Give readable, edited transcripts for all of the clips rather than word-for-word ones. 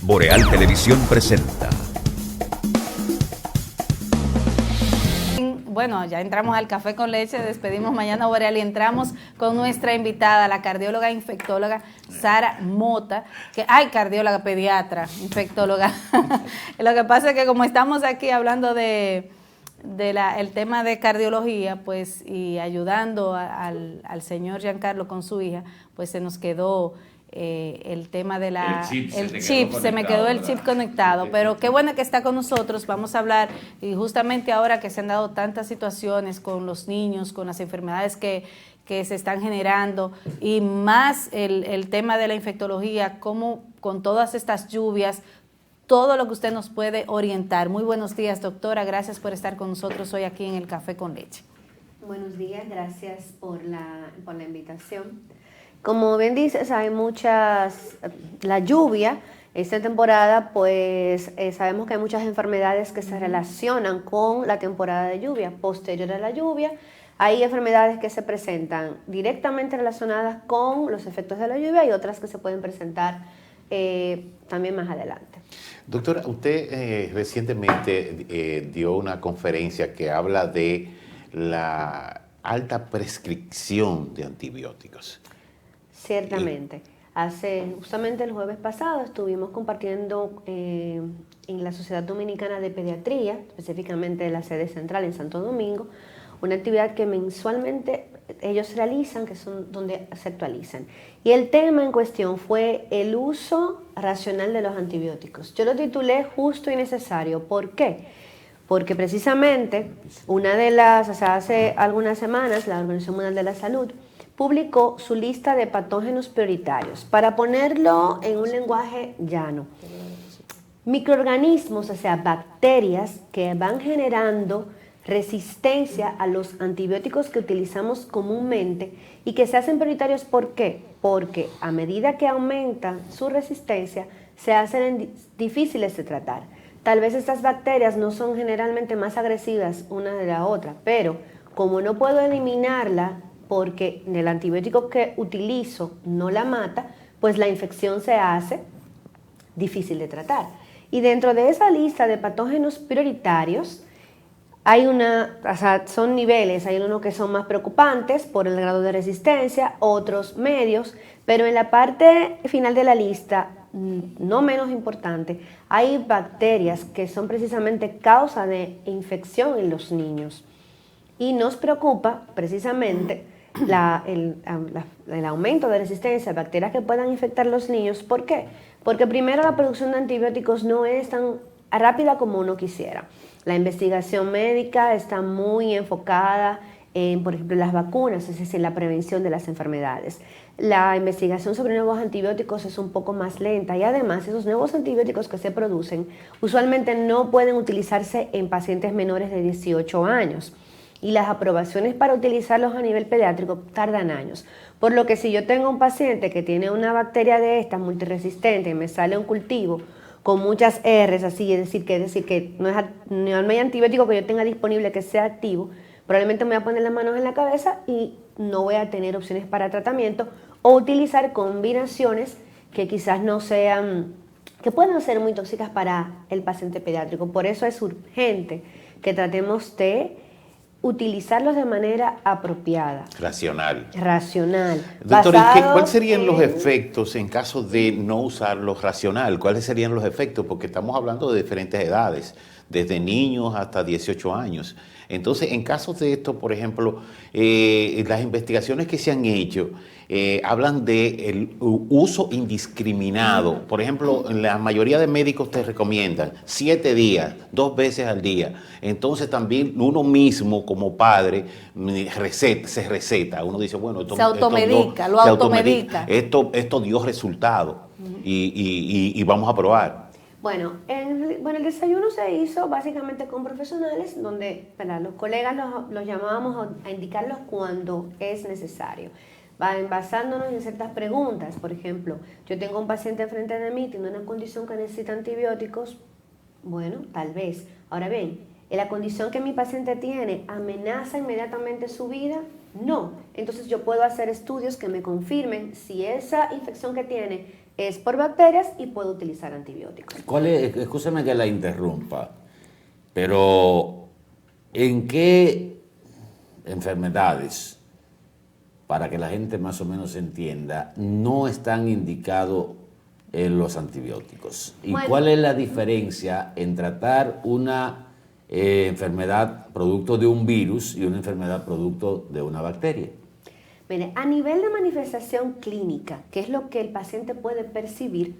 Boreal Televisión presenta. Bueno, ya entramos al café con leche, despedimos Mañana Boreal y entramos con nuestra invitada, la cardióloga infectóloga Sara Mota, cardióloga pediatra, infectóloga. Lo que pasa es que como estamos aquí hablando el tema de cardiología, pues, y ayudando al señor Giancarlo con su hija, pues se nos quedó el tema de se me quedó el chip conectado, pero qué bueno que está con nosotros. Vamos a hablar, y justamente ahora que se han dado tantas situaciones con los niños, con las enfermedades que se están generando, y más el tema de la infectología, como con todas estas lluvias, todo lo que usted nos puede orientar. Muy buenos días, doctora, gracias por estar con nosotros hoy aquí en el Café con Leche. Buenos días, gracias por la invitación. Como bien dices, hay la lluvia, esta temporada, pues sabemos que hay muchas enfermedades que se relacionan con la temporada de lluvia. Posterior a la lluvia, hay enfermedades que se presentan directamente relacionadas con los efectos de la lluvia y otras que se pueden presentar también más adelante. Doctora, usted recientemente dio una conferencia que habla de la alta prescripción de antibióticos. Ciertamente. Justamente el jueves pasado estuvimos compartiendo en la Sociedad Dominicana de Pediatría, específicamente de la sede central en Santo Domingo, una actividad que mensualmente ellos realizan, que son donde se actualizan. Y el tema en cuestión fue el uso racional de los antibióticos. Yo lo titulé Justo y Necesario. ¿Por qué? Porque precisamente hace algunas semanas, la Organización Mundial de la Salud publicó su lista de patógenos prioritarios. Para ponerlo en un lenguaje llano, microorganismos, o sea, bacterias que van generando resistencia a los antibióticos que utilizamos comúnmente y que se hacen prioritarios. ¿Por qué? Porque a medida que aumenta su resistencia, se hacen difíciles de tratar. Tal vez estas bacterias no son generalmente más agresivas una de la otra, pero como no puedo eliminarla porque el antibiótico que utilizo no la mata, pues la infección se hace difícil de tratar. Y dentro de esa lista de patógenos prioritarios, son niveles, hay unos que son más preocupantes por el grado de resistencia, otros medios, pero en la parte final de la lista, no menos importante, hay bacterias que son precisamente causa de infección en los niños. Y nos preocupa precisamente el aumento de resistencia a bacterias que puedan infectar a los niños. ¿Por qué? Porque primero la producción de antibióticos no es tan rápida como uno quisiera. La investigación médica está muy enfocada en, por ejemplo, las vacunas, es decir, la prevención de las enfermedades. La investigación sobre nuevos antibióticos es un poco más lenta y además esos nuevos antibióticos que se producen usualmente no pueden utilizarse en pacientes menores de 18 años. Y las aprobaciones para utilizarlos a nivel pediátrico tardan años. Por lo que si yo tengo un paciente que tiene una bacteria de estas multiresistente y me sale un cultivo con muchas R's, así, es decir que no hay antibiótico que yo tenga disponible que sea activo, probablemente me voy a poner las manos en la cabeza y no voy a tener opciones para tratamiento o utilizar combinaciones que quizás que puedan ser muy tóxicas para el paciente pediátrico. Por eso es urgente que tratemos de utilizarlos de manera apropiada. Racional. Doctor, ¿cuáles serían los efectos en caso de no usarlos racional? ¿Cuáles serían los efectos? Porque estamos hablando de diferentes edades, desde niños hasta 18 años. Entonces, en caso de esto, por ejemplo, las investigaciones que se han hecho hablan del uso indiscriminado. Por ejemplo, la mayoría de médicos te recomiendan 7 días, 2 veces al día. Entonces también uno mismo como padre se receta. Uno dice, bueno, se automedica. Esto dio resultado y vamos a probar. Bueno, el desayuno se hizo básicamente con profesionales donde los colegas los llamábamos a indicarlos cuando es necesario. Basándonos en ciertas preguntas. Por ejemplo, yo tengo un paciente enfrente de mí, tiene una condición que necesita antibióticos. Bueno, tal vez. Ahora bien, la condición que mi paciente tiene amenaza inmediatamente su vida. No. Entonces yo puedo hacer estudios que me confirmen si esa infección que tiene es por bacterias y puedo utilizar antibióticos. Escúcheme que la interrumpa, pero ¿en qué enfermedades, para que la gente más o menos entienda, no están indicados los antibióticos? ¿Y cuál es la diferencia en tratar una enfermedad producto de un virus y una enfermedad producto de una bacteria? Mire, a nivel de manifestación clínica, que es lo que el paciente puede percibir,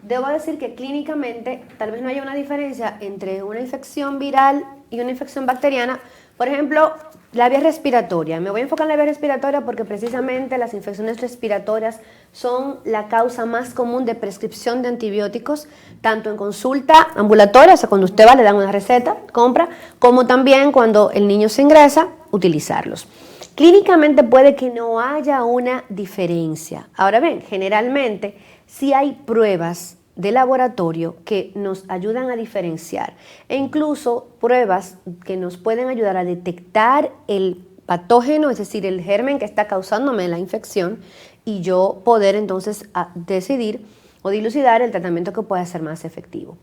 debo decir que clínicamente tal vez no haya una diferencia entre una infección viral y una infección bacteriana. Por ejemplo, la vía respiratoria. Me voy a enfocar en la vía respiratoria porque precisamente las infecciones respiratorias son la causa más común de prescripción de antibióticos, tanto en consulta ambulatoria, o sea, cuando usted va, le dan una receta, compra, como también cuando el niño se ingresa, utilizarlos. Clínicamente puede que no haya una diferencia. Ahora bien, generalmente sí hay pruebas de laboratorio que nos ayudan a diferenciar e incluso pruebas que nos pueden ayudar a detectar el patógeno, es decir, el germen que está causándome la infección y yo poder entonces decidir o dilucidar el tratamiento que pueda ser más efectivo.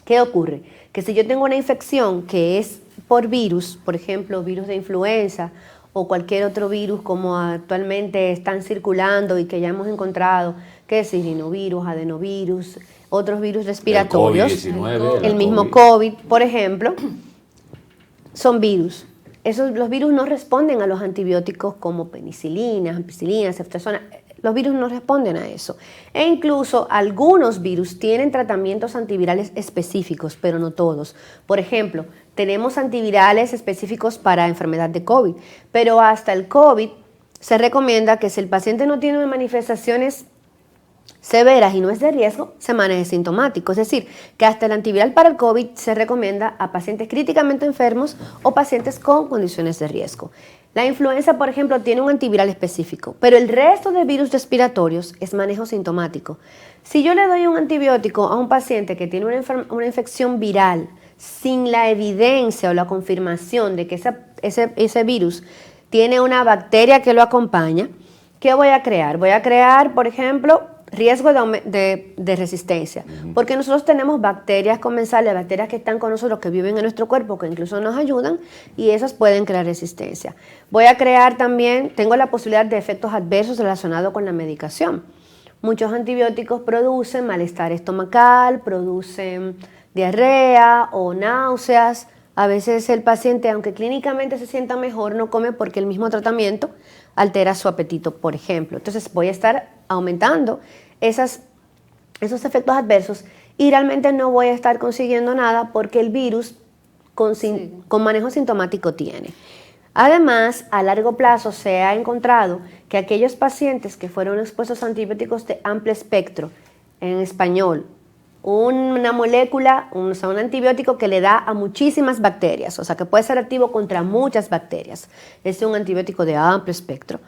¿Qué ocurre? Que si yo tengo una infección que es por virus, por ejemplo, virus de influenza o cualquier otro virus como actualmente están circulando y que ya hemos encontrado, que es rinovirus, adenovirus, otros virus respiratorios, el mismo COVID, por ejemplo, son virus. Los virus no responden a los antibióticos como penicilina, ampicilina, ceftriaxona. Los virus no responden a eso. E incluso algunos virus tienen tratamientos antivirales específicos, pero no todos. Por ejemplo, tenemos antivirales específicos para enfermedad de COVID, pero hasta el COVID se recomienda que si el paciente no tiene manifestaciones severas y no es de riesgo, se maneje sintomático. Es decir, que hasta el antiviral para el COVID se recomienda a pacientes críticamente enfermos o pacientes con condiciones de riesgo. La influenza, por ejemplo, tiene un antiviral específico, pero el resto de virus respiratorios es manejo sintomático. Si yo le doy un antibiótico a un paciente que tiene una infección viral sin la evidencia o la confirmación de que ese virus tiene una bacteria que lo acompaña, ¿qué voy a crear? Voy a crear, por ejemplo, riesgo de resistencia, porque nosotros tenemos bacterias comensales, bacterias que están con nosotros, que viven en nuestro cuerpo, que incluso nos ayudan, y esas pueden crear resistencia. Voy a crear también, tengo la posibilidad de efectos adversos relacionados con la medicación. Muchos antibióticos producen malestar estomacal, producen diarrea o náuseas. A veces el paciente, aunque clínicamente se sienta mejor, no come porque el mismo tratamiento altera su apetito, por ejemplo. Entonces voy a estar aumentando esos efectos adversos y realmente no voy a estar consiguiendo nada porque el virus con manejo sintomático tiene. Además, a largo plazo se ha encontrado que aquellos pacientes que fueron expuestos a antibióticos de amplio espectro, en español, una molécula, un antibiótico que le da a muchísimas bacterias, o sea que puede ser activo contra muchas bacterias. Es un antibiótico de amplio espectro.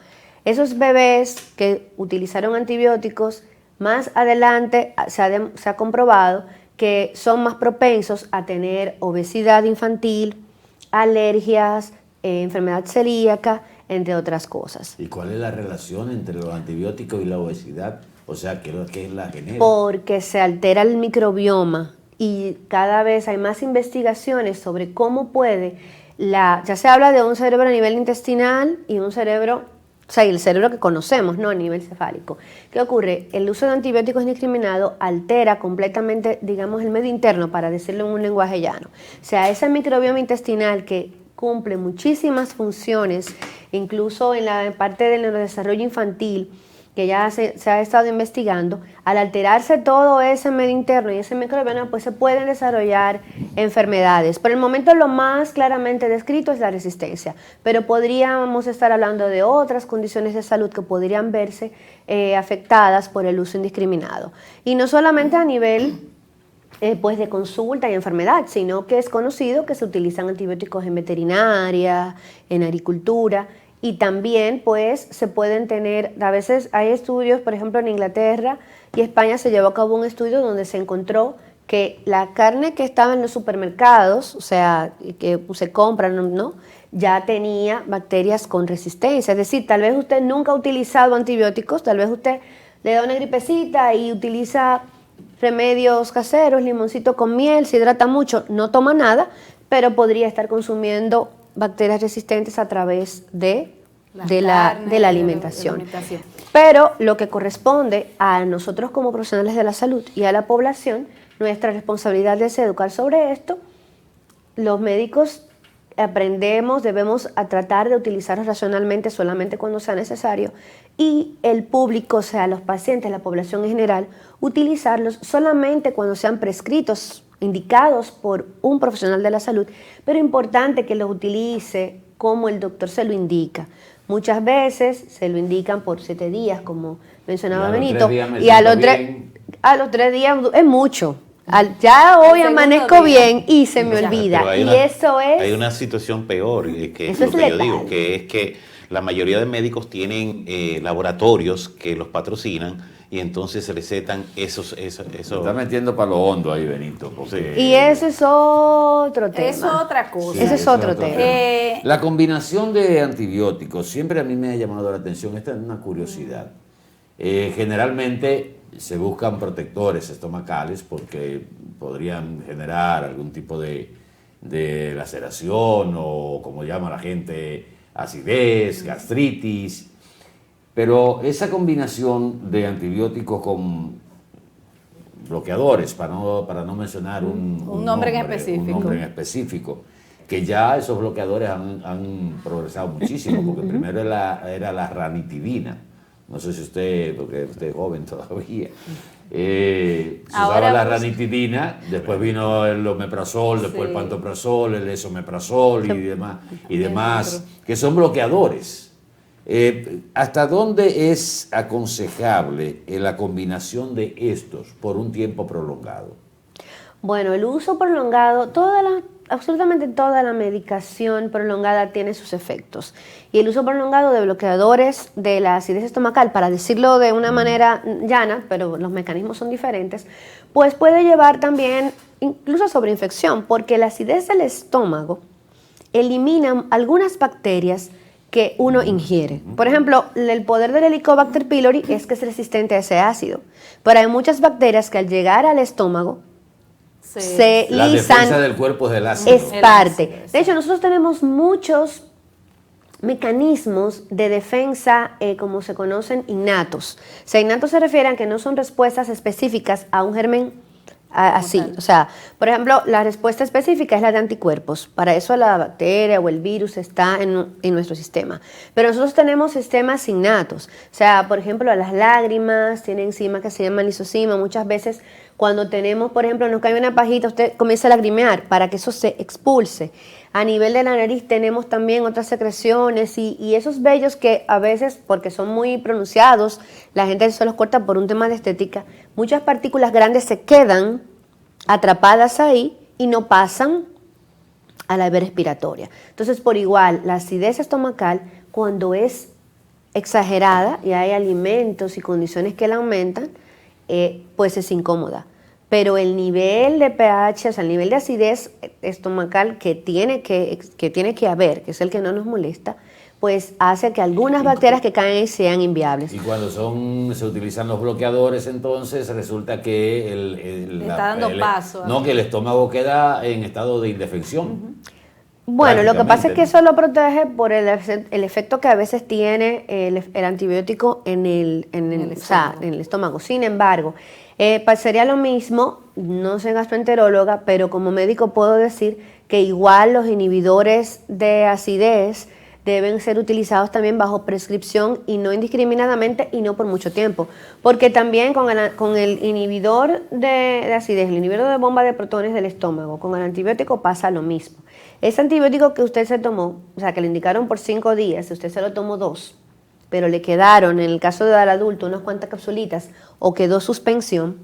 Esos bebés que utilizaron antibióticos, más adelante se ha comprobado que son más propensos a tener obesidad infantil, alergias, enfermedad celíaca, entre otras cosas. ¿Y cuál es la relación entre los antibióticos y la obesidad? O sea, ¿qué es la genera? Porque se altera el microbioma y cada vez hay más investigaciones sobre cómo puede, ya se habla de un cerebro a nivel intestinal y un cerebro, o sea, el cerebro que conocemos, ¿no? A nivel cefálico. ¿Qué ocurre? El uso de antibióticos indiscriminado altera completamente, digamos, el medio interno, para decirlo en un lenguaje llano. O sea, ese microbioma intestinal que cumple muchísimas funciones, incluso en la parte del neurodesarrollo infantil, que ya se ha estado investigando, al alterarse todo ese medio interno y ese microbioma, pues se pueden desarrollar enfermedades. Por el momento lo más claramente descrito es la resistencia, pero podríamos estar hablando de otras condiciones de salud que podrían verse afectadas por el uso indiscriminado. Y no solamente a nivel pues de consulta y enfermedad, sino que es conocido que se utilizan antibióticos en veterinaria, en agricultura, y también pues se pueden tener, a veces hay estudios, por ejemplo en Inglaterra y España se llevó a cabo un estudio donde se encontró que la carne que estaba en los supermercados, o sea, que se compran, ¿no? ya tenía bacterias con resistencia. Es decir, tal vez usted nunca ha utilizado antibióticos, tal vez usted le da una gripecita y utiliza remedios caseros, limoncito con miel, se hidrata mucho, no toma nada, pero podría estar consumiendo bacterias resistentes a través de la alimentación. Pero lo que corresponde a nosotros como profesionales de la salud y a la población, nuestra responsabilidad es educar sobre esto. Los médicos aprendemos, debemos a tratar de utilizarlos racionalmente solamente cuando sea necesario, y el público, o sea, los pacientes, la población en general, utilizarlos solamente cuando sean prescritos, indicados por un profesional de la salud, pero importante que los utilice como el doctor se lo indica. Muchas veces se lo indican por 7 días, como mencionaba Benito, y a los 3 días es mucho. Ya hoy amanezco bien y se me olvida. Hay una situación peor, que es eso lo que es yo letal. digo, que es que la mayoría de médicos tienen laboratorios que los patrocinan y entonces recetan esos. Se está metiendo para lo hondo ahí, Benito. Porque Y eso es otro tema. Eso es otra cosa. Ese es otro tema. La combinación de antibióticos siempre a mí me ha llamado la atención. Esta es una curiosidad. Generalmente se buscan protectores estomacales porque podrían generar algún tipo de laceración o, como llama la gente, acidez, gastritis. Pero esa combinación de antibióticos con bloqueadores, para no mencionar un nombre en específico, que ya esos bloqueadores han progresado muchísimo, porque primero era la ranitidina. No sé si usted, porque usted es joven todavía, se usaba la ranitidina, después vino el omeprazol, después el pantoprazol, el esomeprazol y demás, que son bloqueadores. ¿Hasta dónde es aconsejable la combinación de estos por un tiempo prolongado? Bueno, el uso prolongado, absolutamente toda la medicación prolongada tiene sus efectos. Y el uso prolongado de bloqueadores de la acidez estomacal, para decirlo de una manera llana, pero los mecanismos son diferentes, pues puede llevar también incluso a sobreinfección, porque la acidez del estómago elimina algunas bacterias que uno ingiere. Por ejemplo, el poder del Helicobacter pylori es que es resistente a ese ácido, pero hay muchas bacterias que al llegar al estómago se La lisan. defensa del cuerpo es del ácido. Es parte. De hecho, nosotros tenemos muchos mecanismos de defensa, como se conocen, innatos. O sea, innatos se refieren a que no son respuestas específicas a un germen así. O sea, por ejemplo, la respuesta específica es la de anticuerpos. Para eso la bacteria o el virus está en nuestro sistema. Pero nosotros tenemos sistemas innatos. O sea, por ejemplo, las lágrimas tienen enzimas que se llaman lisosima. Muchas veces cuando tenemos, por ejemplo, nos cae una pajita, usted comienza a lagrimear para que eso se expulse. A nivel de la nariz tenemos también otras secreciones y esos vellos que a veces, porque son muy pronunciados, la gente se los corta por un tema de estética, muchas partículas grandes se quedan atrapadas ahí y no pasan a la vía respiratoria. Entonces, por igual, la acidez estomacal, cuando es exagerada y hay alimentos y condiciones que la aumentan, pues es incómoda. Pero el nivel de pH, o sea, el nivel de acidez estomacal que tiene que haber, que es el que no nos molesta, pues hace que algunas bacterias que caen ahí sean inviables. Y cuando se utilizan los bloqueadores, entonces resulta que que el estómago queda en estado de indefensión. Bueno, lo que pasa es que eso lo protege por el efecto que a veces tiene el antibiótico en el estómago. Sin embargo, sería lo mismo, no soy gastroenteróloga, pero como médico puedo decir que igual los inhibidores de acidez deben ser utilizados también bajo prescripción y no indiscriminadamente y no por mucho tiempo. Porque también con el inhibidor de acidez, el inhibidor de bomba de protones del estómago, con el antibiótico pasa lo mismo. Ese antibiótico que usted se tomó, o sea, que le indicaron por 5 días, si usted se lo tomó 2, pero le quedaron, en el caso del adulto, unas cuantas capsulitas o quedó suspensión,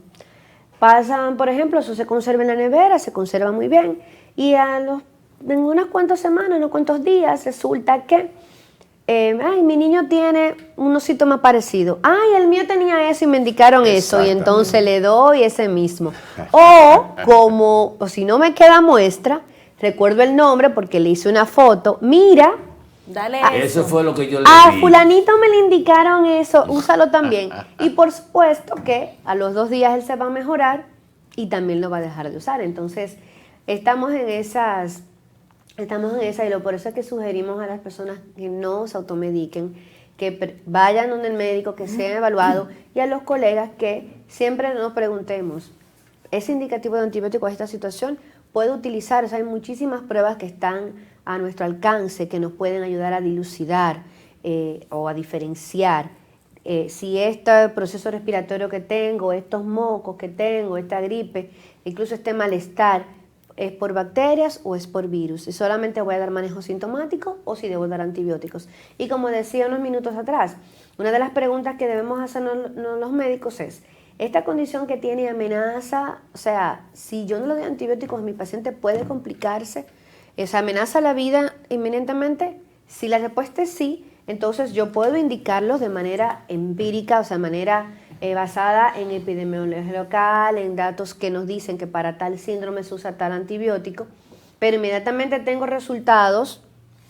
pasan, por ejemplo, eso se conserva en la nevera, se conserva muy bien, y en unas cuantas semanas, unos cuantos días, resulta que, mi niño tiene unos síntomas parecidos. Ay, el mío tenía eso y me indicaron eso, y entonces le doy ese mismo. O si no me queda muestra, recuerdo el nombre porque le hice una foto, mira, Dale Eso fue lo que yo le a di. fulanito me le indicaron eso, úsalo también. Y por supuesto que a los 2 días él se va a mejorar y también lo va a dejar de usar. Entonces, estamos en esa, y por eso es que sugerimos a las personas que no se automediquen, que vayan donde el médico, que sean evaluados, y a los colegas que siempre nos preguntemos, ¿es indicativo de antibióticos esta situación? Puede utilizar, o sea, hay muchísimas pruebas que están a nuestro alcance que nos pueden ayudar a dilucidar o a diferenciar si este proceso respiratorio que tengo, estos mocos que tengo, esta gripe, incluso este malestar, ¿es por bacterias o es por virus? Si solamente voy a dar manejo sintomático o si debo dar antibióticos. Y como decía unos minutos atrás, una de las preguntas que debemos hacernos los médicos es, ¿esta condición que tiene amenaza, o sea, si yo no le doy antibióticos, mi paciente puede complicarse? ¿Esa amenaza la vida inminentemente? Si la respuesta es sí, entonces yo puedo indicarlos de manera empírica, o sea, de manera basada en epidemiología local, en datos que nos dicen que para tal síndrome se usa tal antibiótico, pero inmediatamente tengo resultados,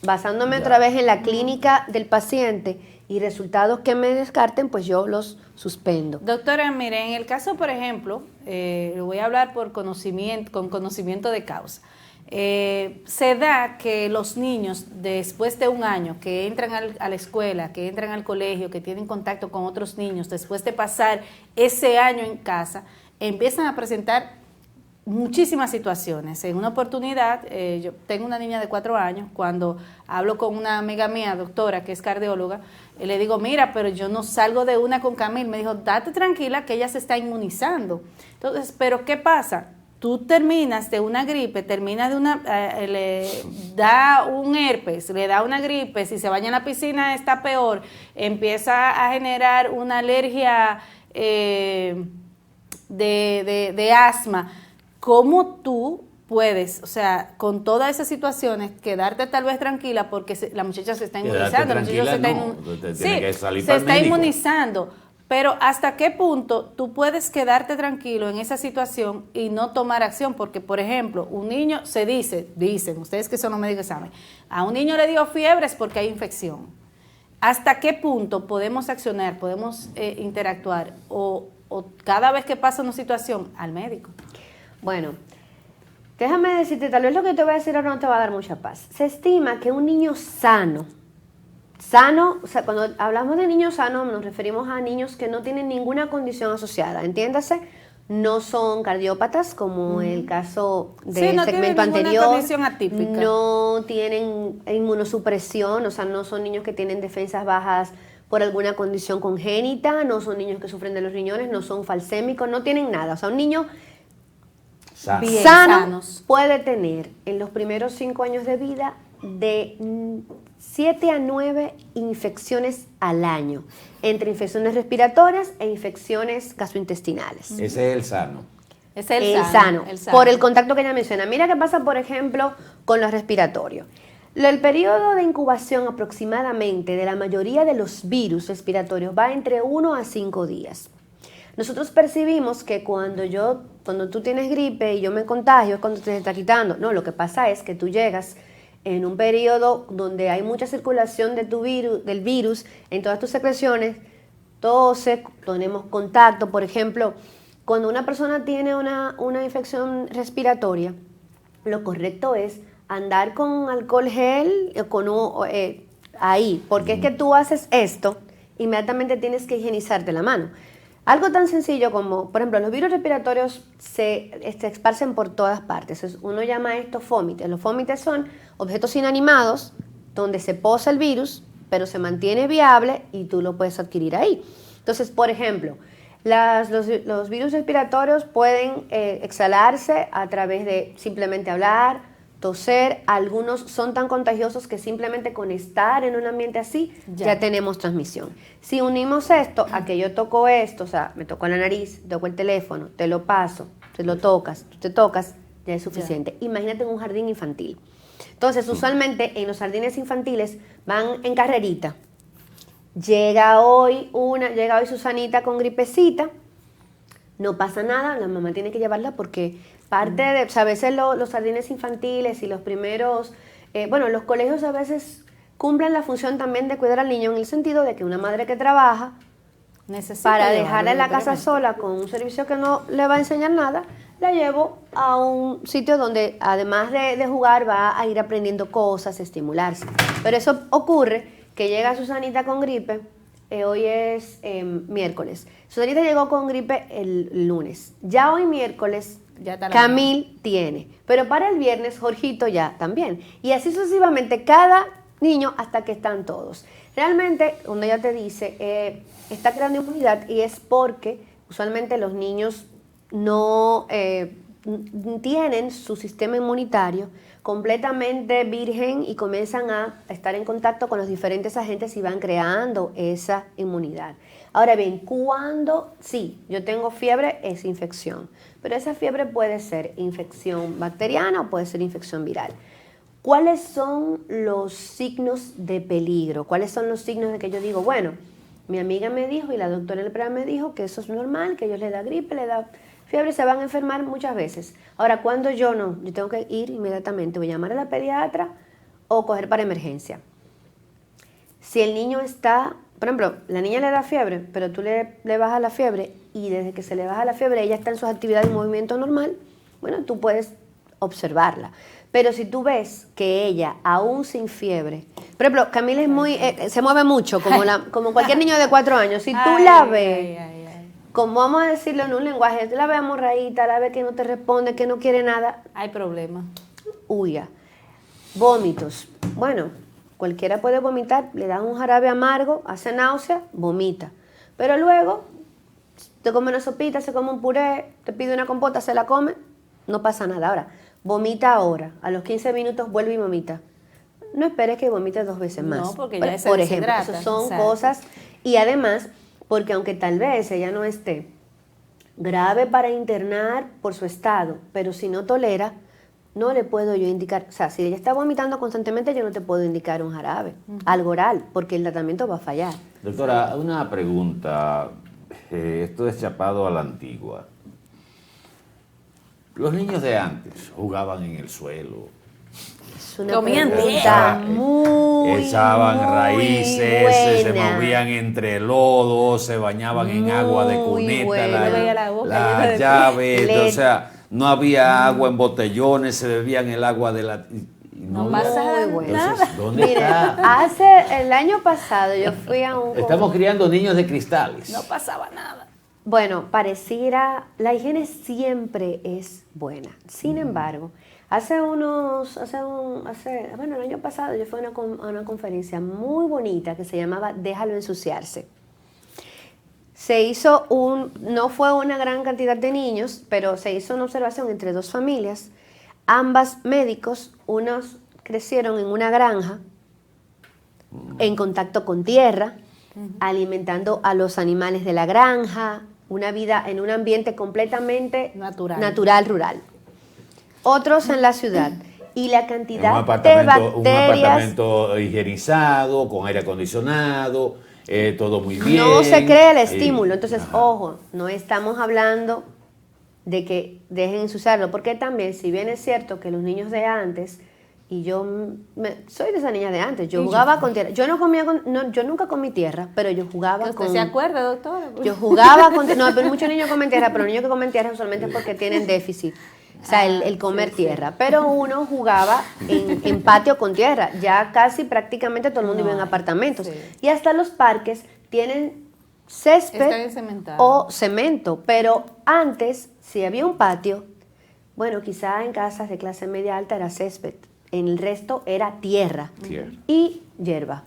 basándome otra vez en la clínica del paciente y resultados que me descarten, pues yo los suspendo. Doctora, mire, en el caso, por ejemplo, voy a hablar con conocimiento de causa. Se da que los niños, después de un año, que entran a la escuela, que entran al colegio, que tienen contacto con otros niños, después de pasar ese año en casa, empiezan a presentar muchísimas situaciones. En una oportunidad, yo tengo una niña de 4 años, cuando hablo con una amiga mía, doctora, que es cardióloga, le digo, mira, pero yo no salgo de una con Camil. Me dijo, date tranquila que ella se está inmunizando. Entonces, ¿pero qué pasa? Tú terminas de una gripe, le da un herpes, le da una gripe, si se baña en la piscina está peor, empieza a generar una alergia de asma. ¿Cómo tú puedes, o sea, con todas esas situaciones, quedarte tal vez tranquila porque la muchacha se está inmunizando? Se está inmunizando. Pero ¿hasta qué punto tú puedes quedarte tranquilo en esa situación y no tomar acción? Porque, por ejemplo, un niño, dicen, ustedes que son los médicos saben, a un niño le dio fiebre es porque hay infección. ¿Hasta qué punto podemos accionar, podemos interactuar o cada vez que pasa una situación al médico? Bueno, déjame decirte, tal vez lo que te voy a decir ahora no te va a dar mucha paz. Se estima que un niño sano, o sea, cuando hablamos de niños sanos nos referimos a niños que no tienen ninguna condición asociada, entiéndase, no son cardiópatas como el caso del segmento anterior, condición atípica. No tienen inmunosupresión, o sea, no son niños que tienen defensas bajas por alguna condición congénita, no son niños que sufren de los riñones, no son falsémicos, no tienen nada, o sea, un niño Bien sano sanos. puede tener en los primeros 5 años de vida de 7 a 9 infecciones al año, entre infecciones respiratorias e infecciones gastrointestinales. Ese es el sano. Es El sano, por el contacto que ella menciona. Mira qué pasa, por ejemplo, con los respiratorios. El periodo de incubación aproximadamente de la mayoría de los virus respiratorios va entre 1 a 5 días. Nosotros percibimos que cuando tú tienes gripe y yo me contagio es cuando te está quitando. No, lo que pasa es que tú llegas en un periodo donde hay mucha circulación del virus en todas tus secreciones, tose, tenemos contacto. Por ejemplo, cuando una persona tiene una infección respiratoria, lo correcto es andar con alcohol gel ahí, porque es que tú haces esto, inmediatamente tienes que higienizarte la mano. Algo tan sencillo como, por ejemplo, los virus respiratorios se esparcen por todas partes. Uno llama esto fómites. Los fómites son objetos inanimados donde se posa el virus, pero se mantiene viable y tú lo puedes adquirir ahí. Entonces, por ejemplo, los virus respiratorios pueden exhalarse a través de simplemente hablar, toser. Algunos son tan contagiosos que simplemente con estar en un ambiente así ya tenemos transmisión. Si unimos esto a que yo toco esto, o sea, me toco la nariz, toco el teléfono, te lo paso, te lo tocas, tú te tocas, ya es suficiente. Imagínate en un jardín infantil. Entonces, usualmente en los jardines infantiles van en carrerita. Llega hoy Susanita con gripecita, no pasa nada, la mamá tiene que llevarla porque parte de, o sea, a veces los jardines infantiles y los primeros, los colegios a veces cumplen la función también de cuidar al niño en el sentido de que una madre que trabaja, Necesita para llevarlo, dejarla en la casa literalmente. sola con un servicio que no le va a enseñar nada, la llevo a un sitio donde además de jugar va a ir aprendiendo cosas, estimularse. Pero eso ocurre que llega Susanita con gripe, hoy es miércoles. Susanita llegó con gripe el lunes. Ya hoy miércoles Ya está la Camil tiene, pero para el viernes Jorgito ya también. Y así sucesivamente cada niño hasta que están todos. Realmente, cuando ella te dice, está creando inmunidad y es porque usualmente los niños no tienen su sistema inmunitario completamente virgen y comienzan a estar en contacto con los diferentes agentes y van creando esa inmunidad. Ahora bien, cuando sí, yo tengo fiebre, es infección, pero esa fiebre puede ser infección bacteriana o puede ser infección viral. ¿Cuáles son los signos de peligro? ¿Cuáles son los signos de que yo digo, bueno, mi amiga me dijo y la doctora en el programa me dijo que eso es normal, que a ellos les da gripe, les da fiebre, se van a enfermar muchas veces. Ahora, cuando yo no, yo tengo que ir inmediatamente, voy a llamar a la pediatra o coger para emergencia. Si el niño está, por ejemplo, la niña le da fiebre, pero tú le bajas la fiebre y desde que se le baja la fiebre ella está en sus actividades y movimiento normal, bueno, tú puedes observarla. Pero si tú ves que ella, aún sin fiebre, por ejemplo, Camila es muy, se mueve mucho, como cualquier niño de 4 años. Si tú la ves, como vamos a decirlo en un lenguaje, tú la ves amorradita, la ves que no te responde, que no quiere nada, Hay problema. huya. Vómitos. Bueno, cualquiera puede vomitar, le dan un jarabe amargo, hace náusea, vomita. Pero luego te come una sopita, se come un puré, te pide una compota, se la come, no pasa nada. Ahora, vomita ahora, a los 15 minutos vuelve y vomita. No esperes que vomite 2 veces más. No, porque ya se por ejemplo, deshidrata, esas son exacto. cosas. Y además, porque aunque tal vez ella no esté grave para internar por su estado, pero si no tolera, no le puedo yo indicar, o sea, si ella está vomitando constantemente, yo no te puedo indicar un jarabe, algo oral, porque el tratamiento va a fallar. Doctora, una pregunta, esto es chapado a la antigua. Los niños de antes jugaban en el suelo, Es una Comían pregunta tierra. muy, echaban muy raíces, se buena. movían entre lodo, se bañaban en agua de Muy cuneta, buena. Yo veía la boca llena la de- llave, Le- o sea, no había agua en botellones, se bebían el agua de la... y No pasa Muy buena. Entonces, ¿dónde Mire, está? el año pasado yo fui a un... Estamos criando niños de cristales. No pasaba nada. Bueno, pareciera, la higiene siempre es buena. Sin embargo, bueno, el año pasado yo fui a una conferencia muy bonita que se llamaba Déjalo ensuciarse. Se hizo no fue una gran cantidad de niños, pero se hizo una observación entre 2 familias, ambas médicos, unos crecieron en una granja, en contacto con tierra, alimentando a los animales de la granja, una vida en un ambiente completamente Natural. rural. Otros en la ciudad. Y la En cantidad un de bacterias... apartamento higienizado, con aire acondicionado, todo muy bien. No se crea el Y- estímulo. Entonces, ajá. ojo, no estamos hablando de que dejen ensuciarlo, porque también, si bien es cierto que los niños de antes, y yo soy de esa niña de antes, yo Y jugaba con tierra. Yo no comía yo nunca comí tierra, pero yo jugaba ¿Que usted con... se acuerda, doctora? Yo jugaba con... No, pero muchos niños comen tierra, pero los niños que comen tierra usualmente es porque tienen déficit. O sea, el comer tierra. Pero uno jugaba en patio con tierra. Ya casi prácticamente todo el mundo vive en apartamentos. sí. Y hasta los parques tienen Están césped encementados. o cemento. Pero antes, si había un patio, bueno, quizá en casas de clase media alta era césped. En el resto era tierra Tierra. y hierba.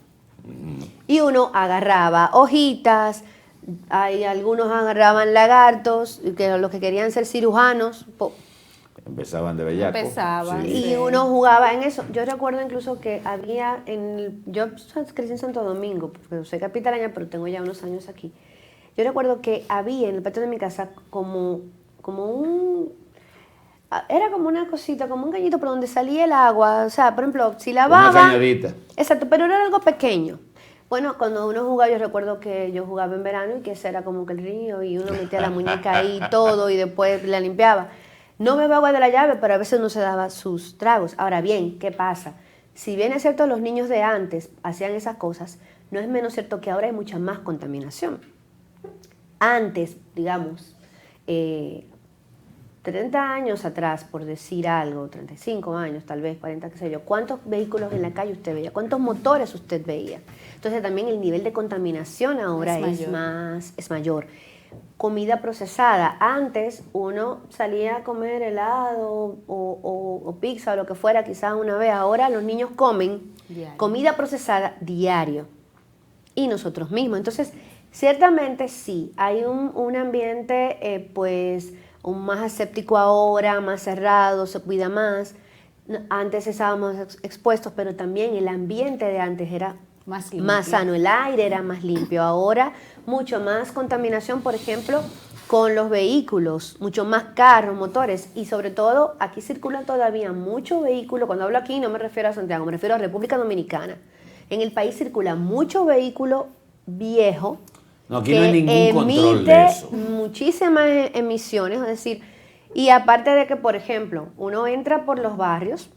Y uno agarraba hojitas, hay algunos agarraban lagartos, que los que querían ser cirujanos, Empezaban de bellaco. Empezaban. Sí. y uno jugaba en eso. Yo recuerdo incluso que había, yo crecí en Santo Domingo, porque soy capitaleña, pero tengo ya unos años aquí. Yo recuerdo que había en el patio de mi casa era como una cosita, como un cañito por donde salía el agua. O sea, por ejemplo, si Una lavaba... cañadita. Exacto, pero era algo pequeño. Bueno, cuando uno jugaba, yo recuerdo que yo jugaba en verano y que ese era como que el río y uno metía la muñeca ahí y todo y después la limpiaba. No bebo agua de la llave, pero a veces uno se daba sus tragos. Ahora bien, ¿qué pasa? Si bien es cierto los niños de antes hacían esas cosas, no es menos cierto que ahora hay mucha más contaminación. Antes, digamos, 30 años atrás, por decir algo, 35 años, tal vez 40, qué sé yo, ¿cuántos vehículos en la calle usted veía? ¿Cuántos motores usted veía? Entonces también el nivel de contaminación ahora es mayor. Comida procesada. Antes uno salía a comer helado o pizza o lo que fuera, quizás una vez. Ahora los niños comen comida procesada diario. Y nosotros mismos. Entonces, ciertamente sí, hay un ambiente pues más aséptico ahora, más cerrado, se cuida más. Antes estábamos expuestos, pero también el ambiente de antes era más sano, el aire era más limpio. Ahora mucho más contaminación, por ejemplo, con los vehículos, mucho más carros, motores, y sobre todo aquí circulan todavía muchos vehículos. Cuando hablo aquí no me refiero a Santiago, me refiero a República Dominicana. En el país circula mucho vehículo viejo. No, aquí no hay ningún control de eso. Muchísimas emisiones, es decir, y aparte de que, por ejemplo, uno entra por los barrios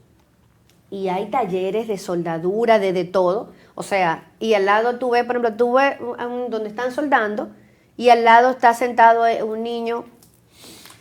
y hay talleres de soldadura, de todo, o sea, y al lado tú ves, por ejemplo, donde están soldando y al lado está sentado un niño.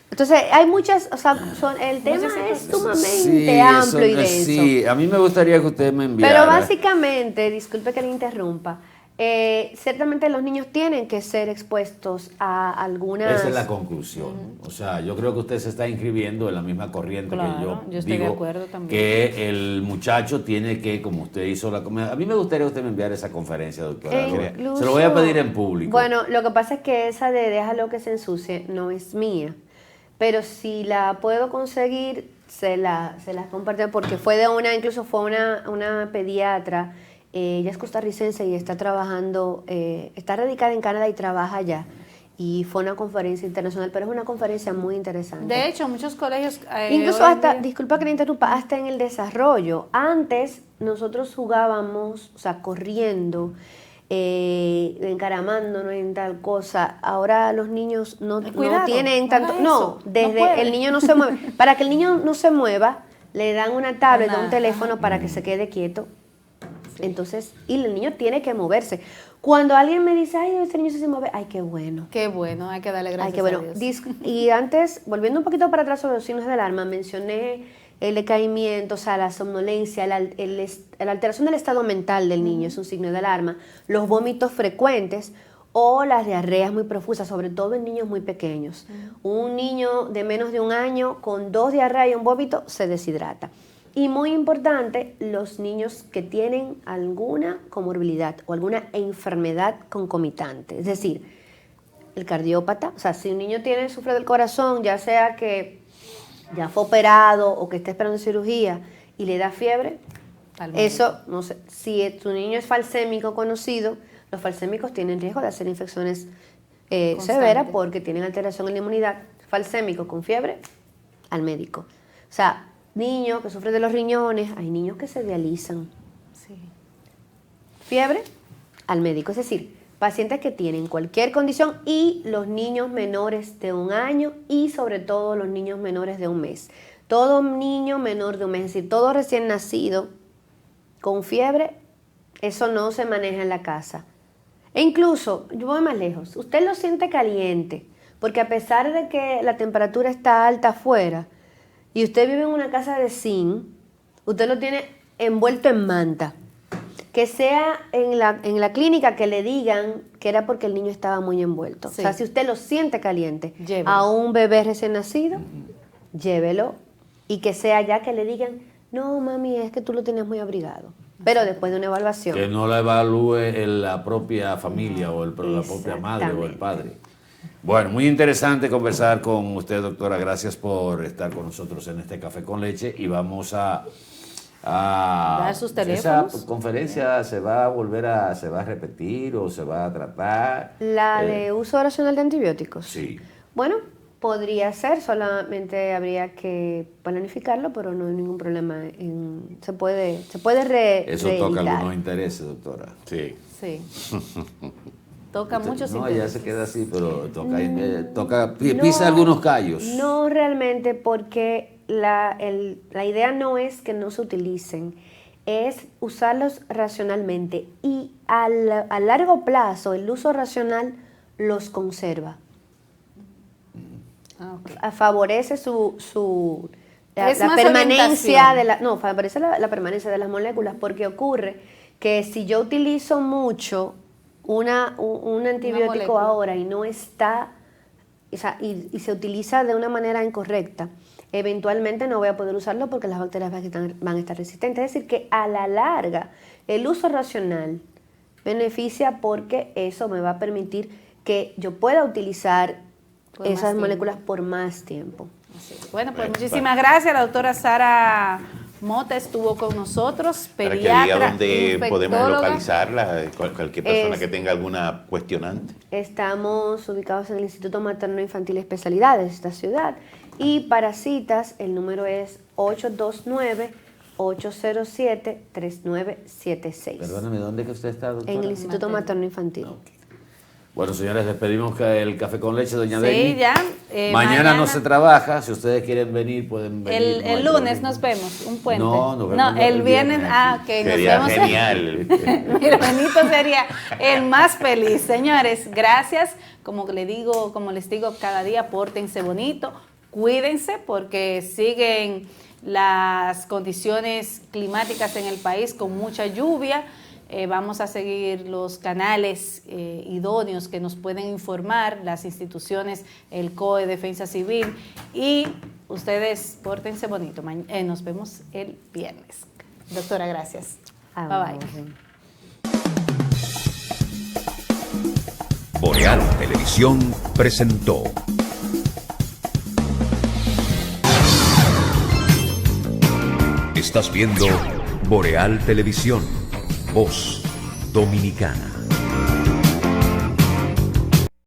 Entonces, hay muchas, o sea, el tema es sumamente amplio y denso. Sí, a mí me gustaría que usted me enviara. Pero básicamente, disculpe que le interrumpa, ciertamente los niños tienen que ser expuestos a algunas... Esa es la conclusión. O sea, yo creo que usted se está inscribiendo en la misma corriente que yo estoy digo, de acuerdo también. Que el muchacho tiene que, como usted hizo la comida... A mí me gustaría que usted me enviara esa conferencia, doctora. Incluso, se lo voy a pedir en público. Bueno, lo que pasa es que esa de déjalo que se ensucie no es mía. Pero si la puedo conseguir, se las comparto porque fue de incluso fue una pediatra. Ella es costarricense y está trabajando, está radicada en Canadá y trabaja allá. Y fue una conferencia internacional, pero es una conferencia muy interesante. De hecho, muchos colegios... incluso hasta, disculpa que le interrumpa, hasta en el desarrollo. Antes nosotros jugábamos, o sea, corriendo, encaramándonos en tal cosa. Ahora los niños no tienen tanto... No, el niño no se mueve. Para que el niño no se mueva, le dan una tablet o un teléfono para que se quede quieto. Entonces, y el niño tiene que moverse. Cuando alguien me dice, ay, este niño se mueve, ay, qué bueno. Qué bueno, hay que darle gracias qué bueno. a Dios. Y antes, volviendo un poquito para atrás sobre los signos de alarma, mencioné el decaimiento, o sea, la somnolencia, la alteración del estado mental del niño es un signo de alarma, los vómitos frecuentes o las diarreas muy profusas, sobre todo en niños muy pequeños. Un niño de menos de un año con 2 diarreas y un vómito se deshidrata. Y muy importante, los niños que tienen alguna comorbilidad o alguna enfermedad concomitante. Es decir, el cardiópata, o sea, si un niño sufre del corazón, ya sea que ya fue operado o que está esperando cirugía y le da fiebre, eso, no sé, si tu niño es falsémico conocido, los falsémicos tienen riesgo de hacer infecciones severas porque tienen alteración en la inmunidad. Falsémico con fiebre, al médico. O sea, niños que sufren de los riñones, hay niños que se dializan. Sí. Fiebre, al médico. Es decir, pacientes que tienen cualquier condición y los niños menores de 1 año y sobre todo los niños menores de 1 mes. Todo niño menor de 1 mes, es decir, todo recién nacido con fiebre, eso no se maneja en la casa. E incluso, yo voy más lejos, usted lo siente caliente, porque a pesar de que la temperatura está alta afuera, y usted vive en una casa de zinc, usted lo tiene envuelto en manta. Que sea en la clínica que le digan que era porque el niño estaba muy envuelto. Sí. O sea, si usted lo siente caliente llévelo. A un bebé recién nacido, llévelo. Y que sea ya que le digan, no, mami, es que tú lo tienes muy abrigado. Pero después de una evaluación. Que no la evalúe la propia familia o la propia madre o el padre. Bueno, muy interesante conversar con usted, doctora. Gracias por estar con nosotros en este Café con Leche y vamos a dar sus teléfonos. ¿Esa conferencia se va a repetir o se va a tratar? ¿La de uso racional de antibióticos? Sí. Bueno, podría ser, solamente habría que planificarlo, pero no hay ningún problema. Se puede Eso toca algunos intereses, doctora. Sí. Sí. Toca muchos No, intereses. ya se queda así, pero pisa algunos callos. No realmente, porque la idea no es que no se utilicen, es usarlos racionalmente, y a largo plazo el uso racional los conserva. Favorece la Es más permanencia orientación. favorece la permanencia de las moléculas, porque ocurre que si yo utilizo mucho un antibiótico molécula. ahora y no está, o sea, y se utiliza de una manera incorrecta, eventualmente no voy a poder usarlo porque las bacterias van a estar resistentes. Es decir, que a la larga el uso racional beneficia, porque eso me va a permitir que yo pueda utilizar Por más esas tiempo. moléculas por más tiempo. Así. Bueno, pues muchísimas gracias. La doctora Sara Mota estuvo con nosotros, Para que pediatra, diga dónde podemos infectóloga. localizarla, cualquier persona Es- que tenga alguna cuestionante. Estamos ubicados en el Instituto Materno Infantil Especialidades de esta ciudad, y para citas el número es 829-807-3976. Perdóname, ¿dónde es que usted está, doctora? En el Instituto Materno Infantil. Bueno, señores, despedimos el café con leche, doña Sí, Deni. ya. Mañana no se trabaja. Si ustedes quieren venir, pueden venir. El no hay lunes problema. nos vemos, un puente. No, nos vemos el el viernes. viernes Ah, aquí. que nos Sería vemos. genial. Mira, Benito sería el más feliz. Señores, gracias. Como les digo cada día, pórtense bonito, cuídense, porque siguen las condiciones climáticas en el país con mucha lluvia. Vamos a seguir los canales idóneos que nos pueden informar, las instituciones, el COE, Defensa Civil, y ustedes pórtense bonito. Nos vemos el viernes. Doctora, gracias. Bye bye. Boreal Televisión presentó Estás viendo Boreal Televisión, Voz Dominicana.